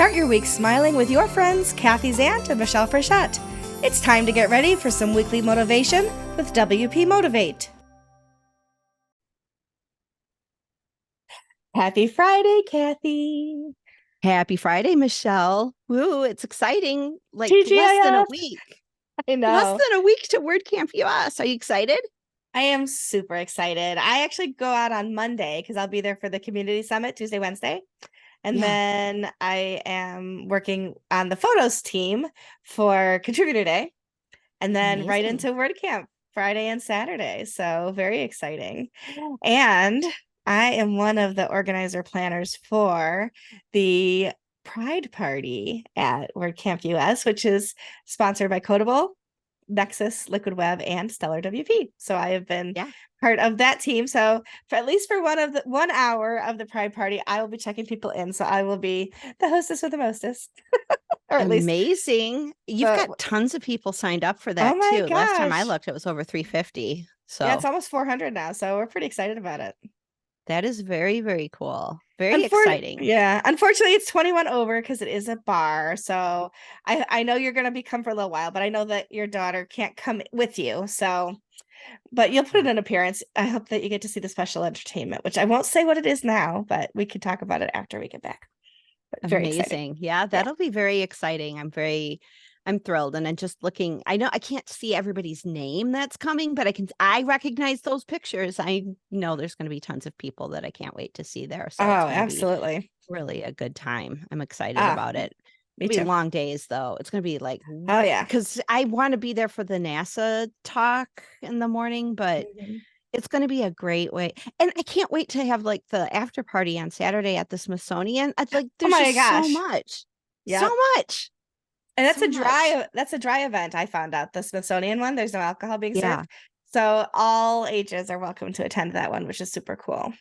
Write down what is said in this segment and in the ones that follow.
Start your week smiling with your friends, Kathy Zant and Michelle Frechette. It's time to get ready for some weekly motivation with WP Motivate. Happy Friday, Kathy. Happy Friday, Michelle. Woo, it's exciting. Like less than a TGIF. week. I Less know. than a week to WordCamp US. Are you excited? I am super excited. I actually go out on Monday because I'll be there for the community summit Tuesday, Wednesday. And Yeah, then I am working on the photos team for Contributor Day. And then right amazing. into WordCamp Friday and Saturday. So very exciting. And I am one of the organizer planners for the Pride Party at WordCamp US, which is sponsored by Codable, Nexus, Liquid Web, and Stellar WP. So I have been Yeah, part of that team. So for at least for 1 hour of the Pride Party, I will be checking people in. So I will be the hostess with the mostest, or at least amazing. You've the. got tons of people signed up for Oh that my too. Last time I gosh. looked, it was over 350. Yeah, it's So almost 400 now, so we're pretty excited about it. that is very, very cool. Very exciting. Yeah, unfortunately, it's 21 over because it is a bar. So I know you're gonna be come for a little while, but I know that your daughter can't come with you. So, but you'll put in Yeah. an appearance. I hope that you get to see the special entertainment, which I won't say what it is now, but we can talk about it after we get back. But very excited. Amazing. Yeah, Yeah. that'll be very exciting. I'm thrilled. And I'm just looking, I know I can't see everybody's name that's coming, but I recognize those pictures. I know there's going to be tons of people that I can't wait to see there. Oh, So it's going to be absolutely. really a good time. I'm excited Ah, about it. me It'll be too. long days though. It's going to be like, Oh yeah. because I want to be there for the NASA talk in the morning, but Mhm. it's going to be a great way. And I can't wait to have like the after party on Saturday at the Smithsonian. I'd like, Oh there's my just so gosh. much, so Yep. much, And so much. that's a dry event. I found out the Smithsonian one. There's no alcohol being Yeah. served. So all ages are welcome to attend that one, which is super cool.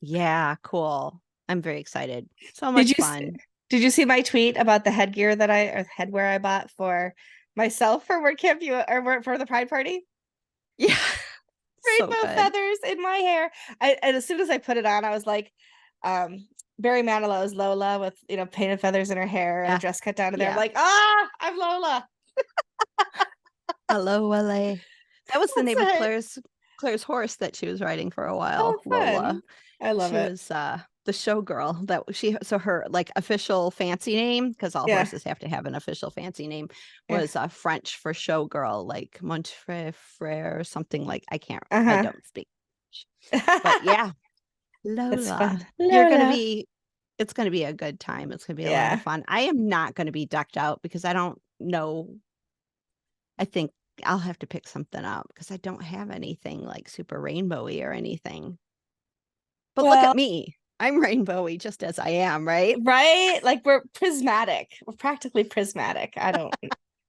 Yeah. Cool. I'm very excited. So Did much you fun. did you see my tweet about the headgear that or headwear I bought for myself for for the Pride Party? Yeah. So Rainbow good. feathers in my hair. And as soon as I put it on, I was like, Barry Manilow's Lola with painted feathers in her hair and a Yeah. dress cut down to there. I'm Yeah. like, I'm Lola. Hello, LA. That was the That's name of it. Claire's horse that she was riding for a Oh, while, fun. Lola. I love She it. was the showgirl that she so her like official fancy name, because all Yeah. horses have to have an official fancy name, Yeah. was French for showgirl, like Montfrere or something. Like I Uh-huh. don't speak French. But yeah, That's fun. Lola. You're gonna Lola. be It's gonna be a good time. It's gonna be a lot of Yeah. fun. I am not gonna be decked out because I don't know. I think I'll have to pick something up because I don't have anything like super rainbowy or anything. But look Well, at me. I'm rainbowy just as I am, right? right? Like we're prismatic. We're practically prismatic. I don't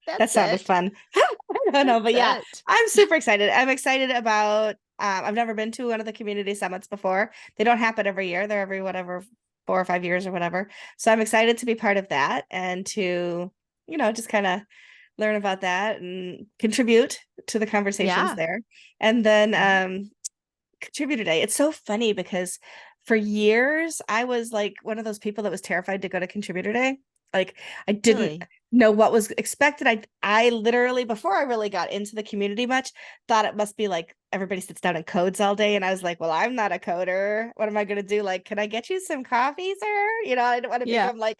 That That's sounded it. fun. I don't know, That's but yeah, it. I'm super excited. I'm excited about I've never been to one of the community summits before. They don't happen every year. They're every whatever 4 or 5 years or whatever. So I'm excited to be part of that and to, just kind of learn about that and contribute to the conversations Yeah. there. And then Yeah. Contributor Day. It's so funny because for years I was like one of those people that was terrified to go to Contributor Day. Like I didn't Really? know what was expected. I literally before I really got into the community much thought it must be like everybody sits down and codes all day and I was like, well, I'm not a coder. What am I going to do? Like, can I get you some coffee, sir? I don't want to Yeah. become like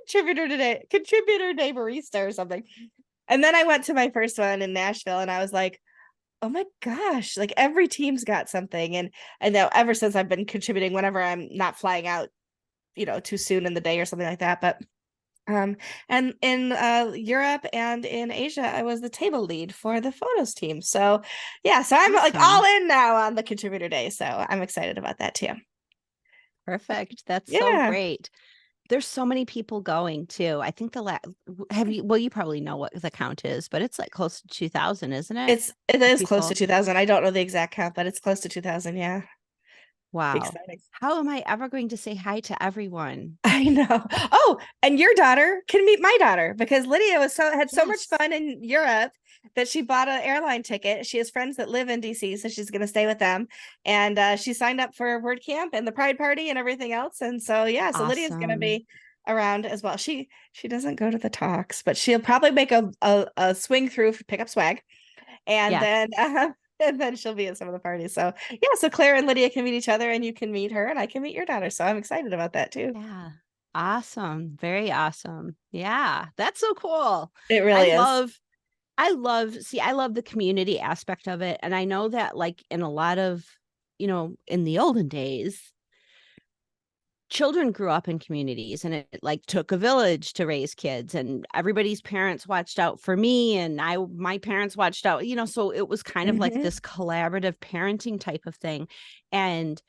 contributor day barista or something. And then I went to my first one in Nashville and I was like, oh my gosh, like every team's got something. And I know ever since I've been contributing whenever I'm not flying out, too soon in the day or something like that. But and in Europe and in Asia, I was the table lead for the photos team. So yeah, so I'm like all Awesome. in now on the contributor day. So I'm excited about that too. Perfect. That's so Yeah. great. There's so many people going too. I think have you, well, you probably know what the count is, but it's like close to 2000, isn't it? It Of is close to people. 2000. I don't know the exact count, but it's close to 2000. Yeah. Wow. Exciting. How am I ever going to say hi to everyone? I know. Oh, and your daughter can meet my daughter because Lydia had so much Yes. fun in Europe that she bought an airline ticket. She has friends that live in DC, so she's going to stay with them. And she signed up for WordCamp and the Pride Party and everything else. And so yeah, so Lydia's going to Awesome. be around as well. She doesn't go to the talks, but she'll probably make a swing through to pick up swag, and Yeah. then and then she'll be at some of the parties. So yeah, so Claire and Lydia can meet each other, and you can meet her, and I can meet your daughter. So I'm excited about that too. Yeah. Awesome. Very awesome. Yeah. That's so cool. It I really is. love I love the community aspect of it. And I know that like in a lot of, in the olden days, children grew up in communities and it like took a village to raise kids and everybody's parents watched out for me and my parents watched out, so it was kind of like Hmm. this collaborative parenting type of thing. And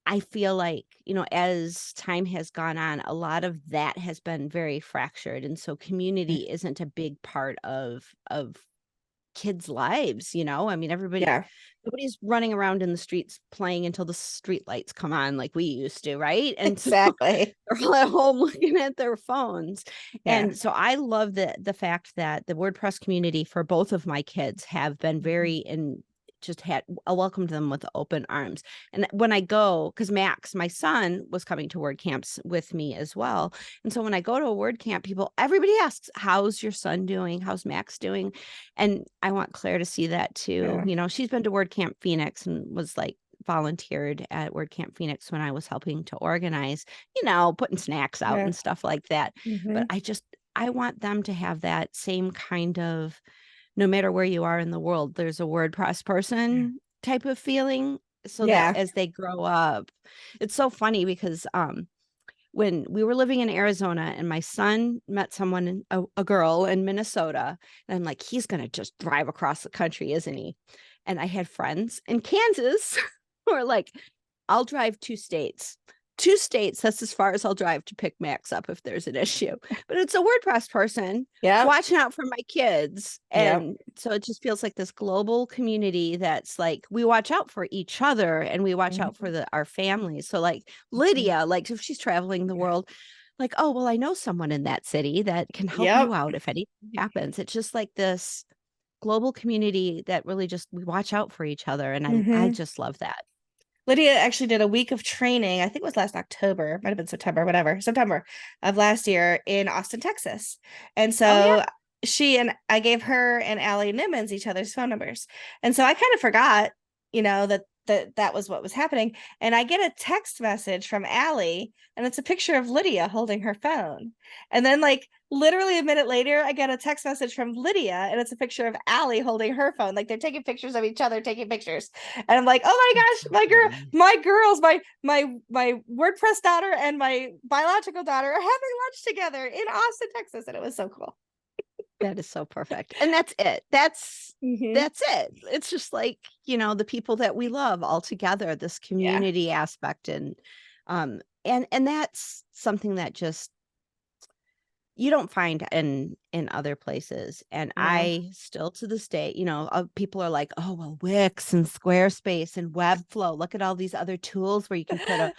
I feel like, as time has gone on, a lot of that has been very fractured. And so community isn't a big part of kids' lives, I mean, Yeah, nobody's running around in the streets playing until the street lights come on like we used to, right? And so exactly. they're all at home looking at their phones. Yeah. And so I love the fact that the WordPress community for both of my kids have been Mhm. very and just had I welcomed them with open arms. And when I go, because Max, my son, was coming to word camps with me as well. And so when I go to a word camp, everybody asks, how's your son doing? How's Max doing? And I want Claire to see that too. Yeah. She's been to Word Camp Phoenix and was like volunteered at Word Camp Phoenix when I was helping to organize, putting snacks out Yeah. and stuff like that. But Hmm. I want them to have that same kind of, no matter where you are in the world, there's a WordPress person type of feeling so that Yeah. as they grow up, it's so funny because when we were living in Arizona and my son met someone, a girl in Minnesota, and I'm like, he's going to just drive across the country, isn't he? And I had friends in Kansas who are like, I'll drive 2 states. 2 states, that's as far as I'll drive to pick Max up if there's an issue. But it's a WordPress person Yep. watching out for my kids. Yep. And so it just feels like this global community that's like we watch out for each other and we watch out for Mhm. our families. So like Mhm. Lydia, like if she's traveling the world, like, oh, well, I know someone in that city that can help you Yep. out if anything happens. It's just like this global community that really just we watch out for each other. And I Hmm. just love that. Lydia actually did a week of training. I think it was last October, might have been September, whatever, September of last year in Austin, Texas. And Oh yeah. so she and I gave her and Allie Nimmons each other's phone numbers. And so I kind of forgot, that was what was happening. And I get a text message from Allie, and it's a picture of Lydia holding her phone. And then, like, literally a minute later, I get a text message from Lydia, and it's a picture of Allie holding her phone. Like, they're taking pictures of each other, taking pictures. And I'm like, oh my That's gosh, so funny. my girls, my WordPress daughter and my biological daughter are having lunch together in Austin, Texas. And it was so cool. That is so perfect. And that's it. That's Hmm. that's it. It's just like, the people that we love all together, this Yeah. community aspect and that's something that just you don't find in other places. And No. I still to this day, people are like, "Oh, well, Wix and Squarespace and Webflow. Look at all these other tools where you can put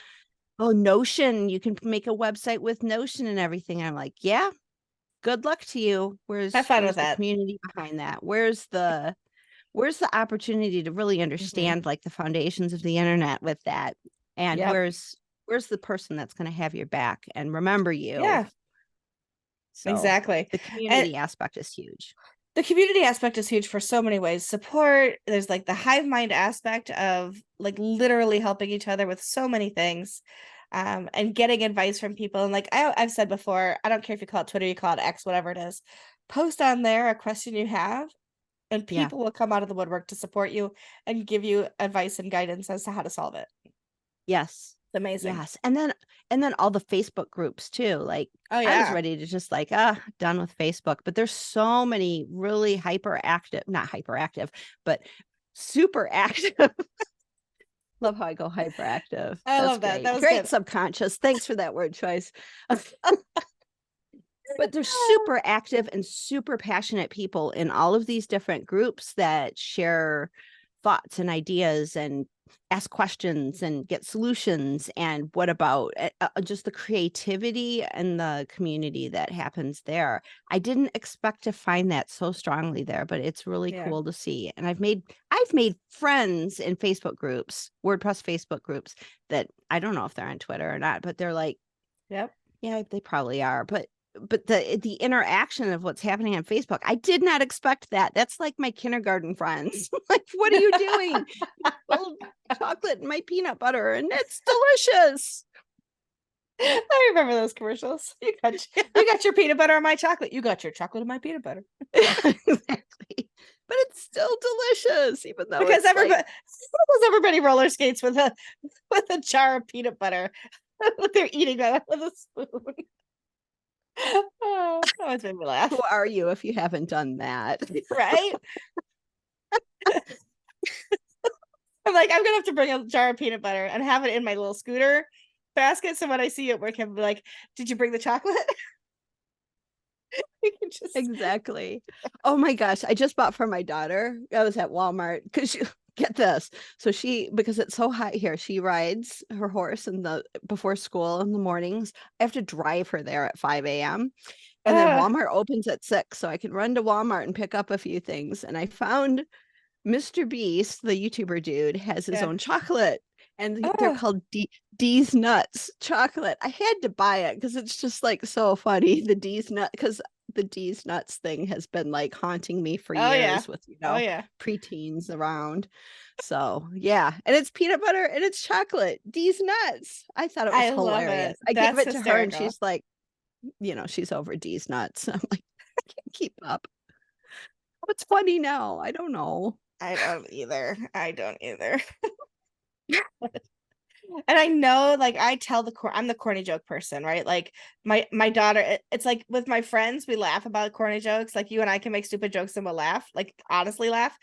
Notion, you can make a website with Notion and everything." And I'm like, "Yeah, good luck to you. Have Where's fun with where's the that. community behind that? Where's the opportunity to really Hmm. understand like the foundations of the internet with that? And Yep. where's the person that's going to have your back and remember you?" Yeah, So exactly. the And community aspect is huge. the community aspect is huge for so many ways. Support, there's like the hive mind aspect of like literally helping each other with so many things. And getting advice from people. And like I've said before, I don't care if you call it Twitter, you call it X, whatever it is. Post on there a question you have, and Yeah. people will come out of the woodwork to support you and give you advice and guidance as to how to solve it. Yes. It's amazing. Yes. And then all the Facebook groups too. Like Oh I was yeah. ready to just like, done with Facebook. But there's so many really hyperactive, not hyperactive, but super active. Love how I go hyperactive. I That's love that. That great. was Great good. subconscious. Thanks for that word choice. But they're super active and super passionate people in all of these different groups that share thoughts and ideas and ask questions and get solutions. And what about just the creativity and the community that happens there? I didn't expect to find that so strongly there, but it's really Yeah. cool to see. And I've made friends in Facebook groups, WordPress Facebook groups that I don't know if they're on Twitter or not, but they're like Yep. Yeah, they probably are, but the interaction of what's happening on Facebook, I did not expect that. That's like my kindergarten friends. Like, what are you doing? Well, chocolate and my peanut butter, and it's delicious. I remember those commercials. You got your peanut butter and my chocolate. You got your chocolate and my peanut butter. Exactly. But it's still delicious, even though Because it's like, everybody roller skates with a jar of peanut butter. They're eating that with a spoon. Oh, that always made me laugh. who are you if you haven't done that? Right? I'm like, I'm gonna have to bring a jar of peanut butter and have it in my little scooter basket. So when I see you at work, I'll be like, did you bring the chocolate? You can just Exactly. Oh my gosh, I just bought for my daughter. I was at Walmart because she get this. So because it's so hot here, she rides her horse before school in the mornings. I have to drive her there at 5 a.m. And then Walmart opens at 6, so I can run to Walmart and pick up a few things. And I found Mr. Beast, the YouTuber dude, has his yeah. own chocolate, and they're called D's Nuts chocolate. I had to buy it because it's just like so funny. The D's Nuts thing has been like haunting me for years with, preteens around. So yeah, and it's peanut butter and it's chocolate. D's Nuts. I thought it was I love hilarious. it. I gave That's it to her and hysterical. she's like, she's over D's Nuts. I'm like, I can't keep up. What's funny now? I don't know. I don't either. And I know, like, I'm the corny joke person, right? Like my daughter, it's like with my friends, we laugh about corny jokes. Like you and I can make stupid jokes and we'll laugh, like honestly laugh.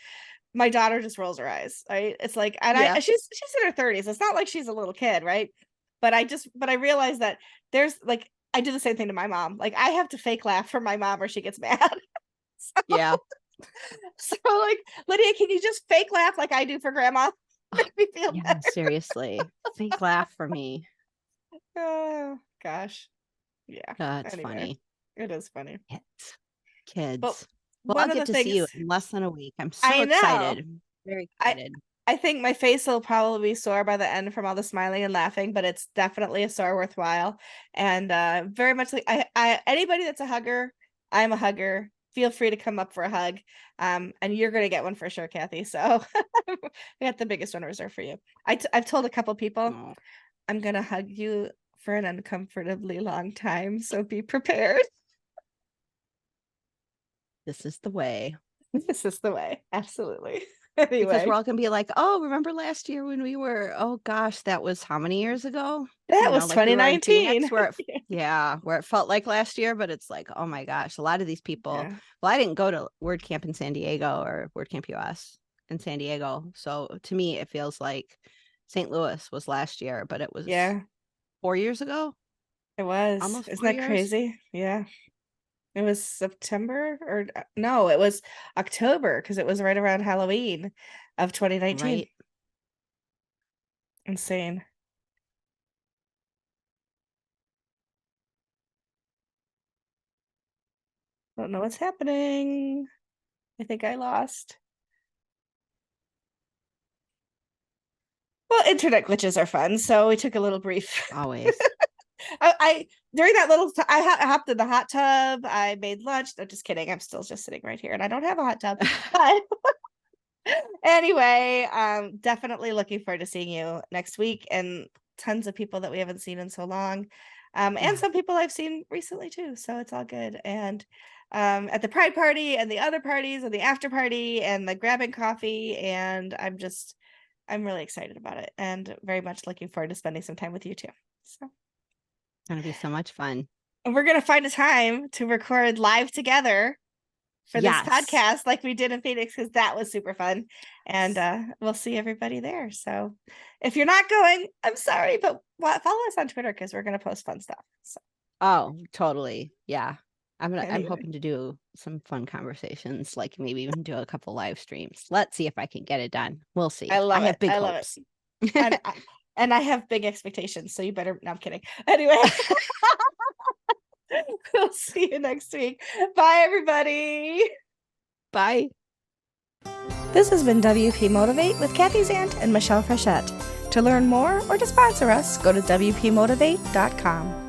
My daughter just rolls her eyes, right? It's like, and Yeah. she's in her 30s. It's not like she's a little kid, right? But I realize that there's like, I do the same thing to my mom. Like I have to fake laugh for my mom or she gets mad. So, Yeah. so like, Lydia, can you just fake laugh like I do for grandma? Make me feel Yeah, better. seriously. Fake laugh for me. Oh gosh. Yeah. That's Anyway, funny. it is funny. Kids. But Kids. Well, I'll one of get the to see you things in less than a week. I'm so I know, excited. Very I excited. I think my face will probably be sore by the end from all the smiling and laughing, but it's definitely a sore worthwhile. And very much like I anybody that's a hugger, I'm a hugger. Feel free to come up for a hug. And you're gonna get one for sure, Kathy. So we got the biggest one reserved for you. I've told a couple people Oh, I'm gonna hug you for an uncomfortably long time, so be prepared. this is the way. This is the way. Absolutely. Because we're Anyway, all gonna be like, oh, remember last year when we were, oh gosh, that was how many years ago? that was Like we were in 2019. Phoenix where it felt like last year, but it's like, oh my gosh, a lot of these people. Yeah. Well, I didn't go to Word Camp in San Diego or Word Camp US in San Diego. So to me, it feels like St. Louis was last year, but it was Yeah, 4 years ago, it was. almost Isn't four that years. crazy? Yeah. It was September or no, it was October because it was right around Halloween of 2019. Right. Insane. Don't know what's happening. I think I lost. Well, internet glitches are fun, so we took a little brief. Always. I during that little I hopped in the hot tub. I made lunch. No, just kidding. I'm still just sitting right here, and I don't have a hot tub. But anyway, definitely looking forward to seeing you next week, and tons of people that we haven't seen in so long, and Yeah. some people I've seen recently too. So it's all good. And at the Pride party, and the other parties, and the after party, and the grabbing coffee, and I'm really excited about it, and very much looking forward to spending some time with you too. So. It's gonna be so much fun. And we're gonna find a time to record live together for this Yes. podcast like we did in Phoenix because that was super fun. And we'll see everybody there. So if you're not going, I'm sorry, but follow us on Twitter because we're gonna post fun stuff. So Oh, totally. Yeah. I'm anyway, hoping to do some fun conversations, like maybe even do a couple live streams. Let's see if I can get it done. We'll I see. I love it. have big I love it. hopes. And and I have big expectations, so you better. No, I'm kidding. Anyway, we'll see you next week. Bye, everybody. Bye. This has been WP Motivate with Kathy Zant and Michelle Frechette. To learn more or to sponsor us, go to WPMotivate.com.